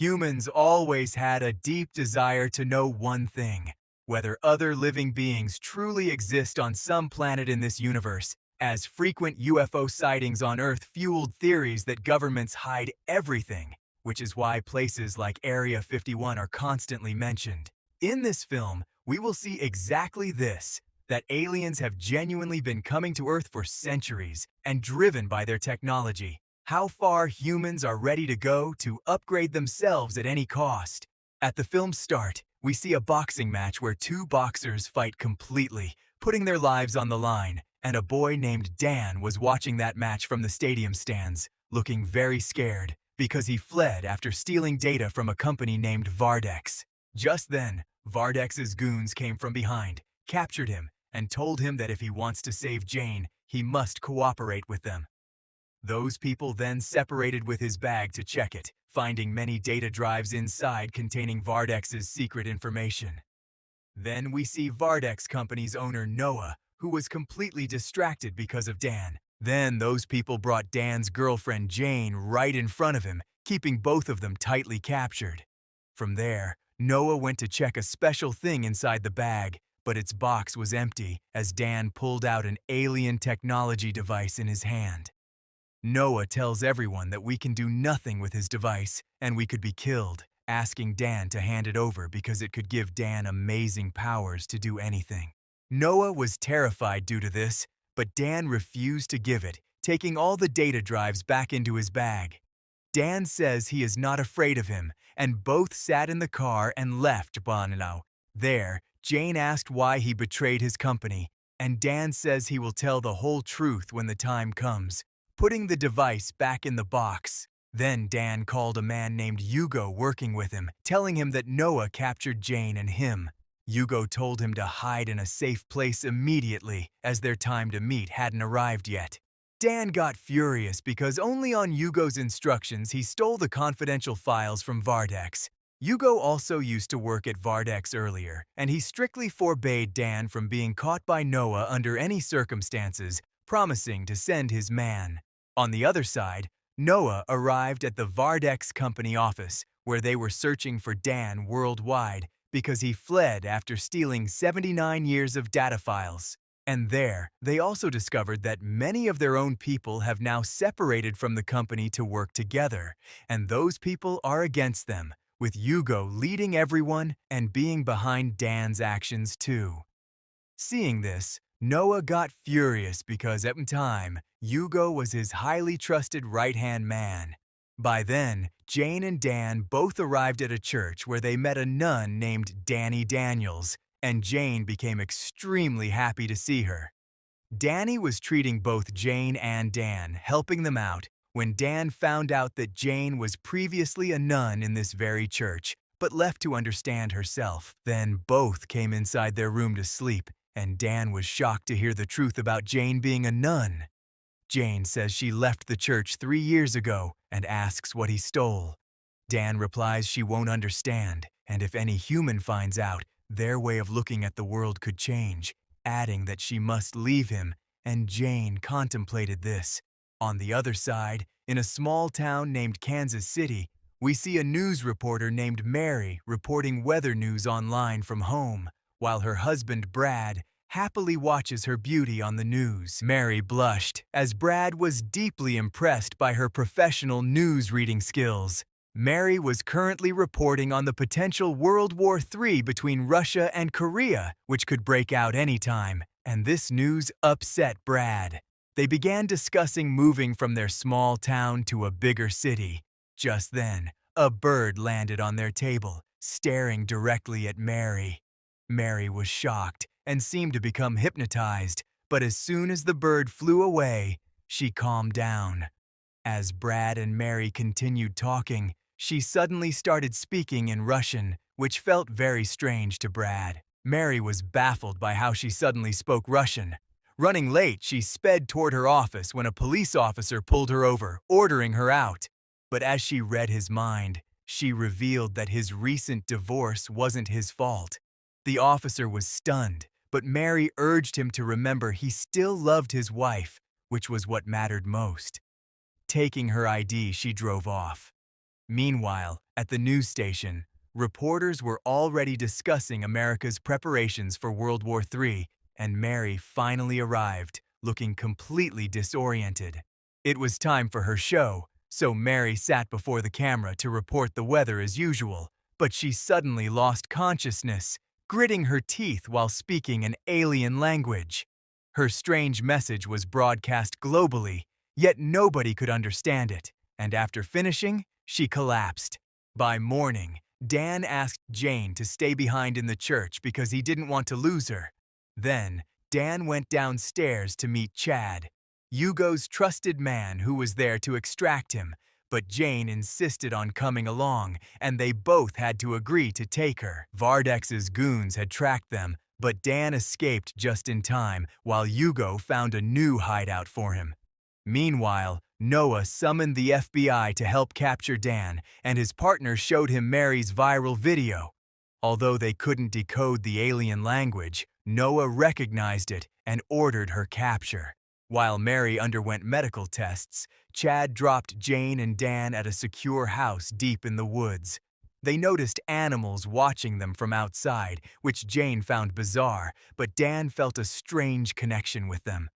Humans always had a deep desire to know one thing, whether other living beings truly exist on some planet in this universe, as frequent UFO sightings on Earth fueled theories that governments hide everything, which is why places like Area 51 are constantly mentioned. In this film, we will see exactly this, that aliens have genuinely been coming to Earth for centuries and driven by their technology. How far humans are ready to go to upgrade themselves at any cost. At the film's start, we see a boxing match where two boxers fight completely, putting their lives on the line, and a boy named Dan was watching that match from the stadium stands, looking very scared because he fled after stealing data from a company named Vardex. Just then, Vardex's goons came from behind, captured him, and told him that if he wants to save Jane, he must cooperate with them. Those people then separated with his bag to check it, finding many data drives inside containing Vardex's secret information. Then we see Vardex Company's owner Noah, who was completely distracted because of Dan. Then those people brought Dan's girlfriend Jane right in front of him, keeping both of them tightly captured. From there, Noah went to check a special thing inside the bag, but its box was empty as Dan pulled out an alien technology device in his hand. Noah tells everyone that we can do nothing with his device and we could be killed, asking Dan to hand it over because it could give Dan amazing powers to do anything. Noah was terrified due to this, but Dan refused to give it, taking all the data drives back into his bag. Dan says he is not afraid of him, and both sat in the car and left Bonnelau. There, Jane asked why he betrayed his company, and Dan says he will tell the whole truth when the time comes, putting the device back in the box. Then Dan called a man named Hugo working with him, telling him that Noah captured Jane and him. Hugo told him to hide in a safe place immediately, as their time to meet hadn't arrived yet. Dan got furious because only on Hugo's instructions he stole the confidential files from Vardex. Hugo also used to work at Vardex earlier, and he strictly forbade Dan from being caught by Noah under any circumstances, promising to send his man. On the other side, Noah arrived at the Vardex Company office, where they were searching for Dan worldwide because he fled after stealing 79 years of data files. And there, they also discovered that many of their own people have now separated from the company to work together, and those people are against them, with Hugo leading everyone and being behind Dan's actions too. Seeing this, Noah got furious because at the time, Hugo was his highly trusted right-hand man. By then, Jane and Dan both arrived at a church where they met a nun named Danny Daniels, and Jane became extremely happy to see her. Danny was treating both Jane and Dan, helping them out, when Dan found out that Jane was previously a nun in this very church, but left to understand herself. Then both came inside their room to sleep, and Dan was shocked to hear the truth about Jane being a nun. Jane says she left the church 3 years ago and asks what he stole. Dan replies she won't understand, and if any human finds out, their way of looking at the world could change, adding that she must leave him, and Jane contemplated this. On the other side, in a small town named Kansas City, we see a news reporter named Mary reporting weather news online from home, while her husband Brad happily watches her beauty on the news. Mary blushed, as Brad was deeply impressed by her professional news reading skills. Mary was currently reporting on the potential World War III between Russia and Korea, which could break out anytime, and this news upset Brad. They began discussing moving from their small town to a bigger city. Just then, a bird landed on their table, staring directly at Mary. Mary was shocked and seemed to become hypnotized, but as soon as the bird flew away, she calmed down. As Brad and Mary continued talking, she suddenly started speaking in Russian, which felt very strange to Brad. Mary was baffled by how she suddenly spoke Russian. Running late, she sped toward her office when a police officer pulled her over, ordering her out. But as she read his mind, she revealed that his recent divorce wasn't his fault. The officer was stunned, but Mary urged him to remember he still loved his wife, which was what mattered most. Taking her ID, she drove off. Meanwhile, At the news station, reporters were already discussing America's preparations for World War III, and Mary finally arrived, looking completely disoriented. It was time for her show, so Mary sat before the camera to report the weather as usual, but she suddenly lost consciousness, gritting her teeth while speaking an alien language. Her strange message was broadcast globally, yet nobody could understand it, and after finishing, she collapsed. By morning, Dan asked Jane to stay behind in the church because he didn't want to lose her. Then, Dan went downstairs to meet Chad, Hugo's trusted man who was there to extract him, but Jane insisted on coming along, and they both had to agree to take her. Vardex's goons had tracked them, but Dan escaped just in time while Hugo found a new hideout for him. Meanwhile, Noah summoned the FBI to help capture Dan, and his partner showed him Mary's viral video. Although they couldn't decode the alien language, Noah recognized it and ordered her capture. While Mary underwent medical tests, Chad dropped Jane and Dan at a secure house deep in the woods. They noticed animals watching them from outside, which Jane found bizarre, but Dan felt a strange connection with them.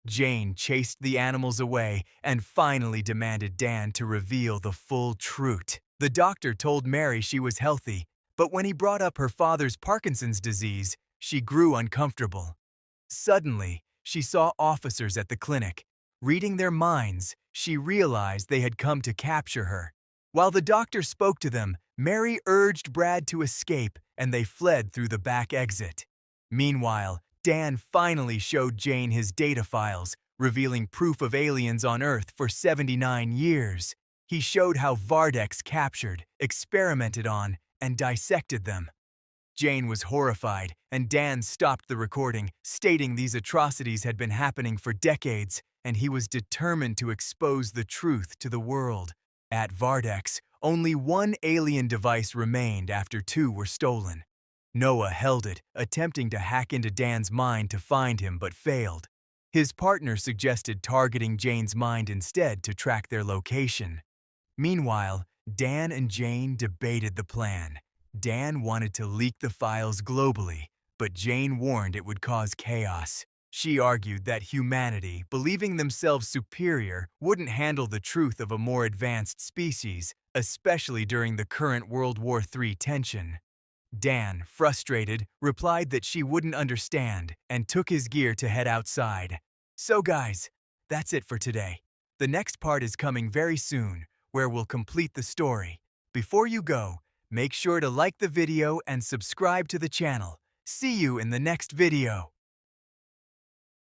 Jane chased the animals away and finally demanded Dan to reveal the full truth. The doctor told Mary she was healthy, but when he brought up her father's Parkinson's disease, she grew uncomfortable. Suddenly, she saw officers at the clinic. Reading their minds, she realized they had come to capture her. While the doctor spoke to them, Mary urged Brad to escape, and they fled through the back exit. Meanwhile, Dan finally showed Jane his data files, revealing proof of aliens on Earth for 79 years. He showed how Vardex captured, experimented on, and dissected them. Jane was horrified, and Dan stopped the recording, stating these atrocities had been happening for decades, and he was determined to expose the truth to the world. At Vardex, only one alien device remained after two were stolen. Noah held it, attempting to hack into Dan's mind to find him but failed. His partner suggested targeting Jane's mind instead to track their location. Meanwhile, Dan and Jane debated the plan. Dan wanted to leak the files globally, but Jane warned it would cause chaos. She argued that humanity, believing themselves superior, wouldn't handle the truth of a more advanced species, especially during the current World War III tension. Dan, frustrated, replied that she wouldn't understand and took his gear to head outside. So guys, that's it for today. The next part is coming very soon, where we'll complete the story. Before you go, make sure to like the video and subscribe to the channel. See you in the next video.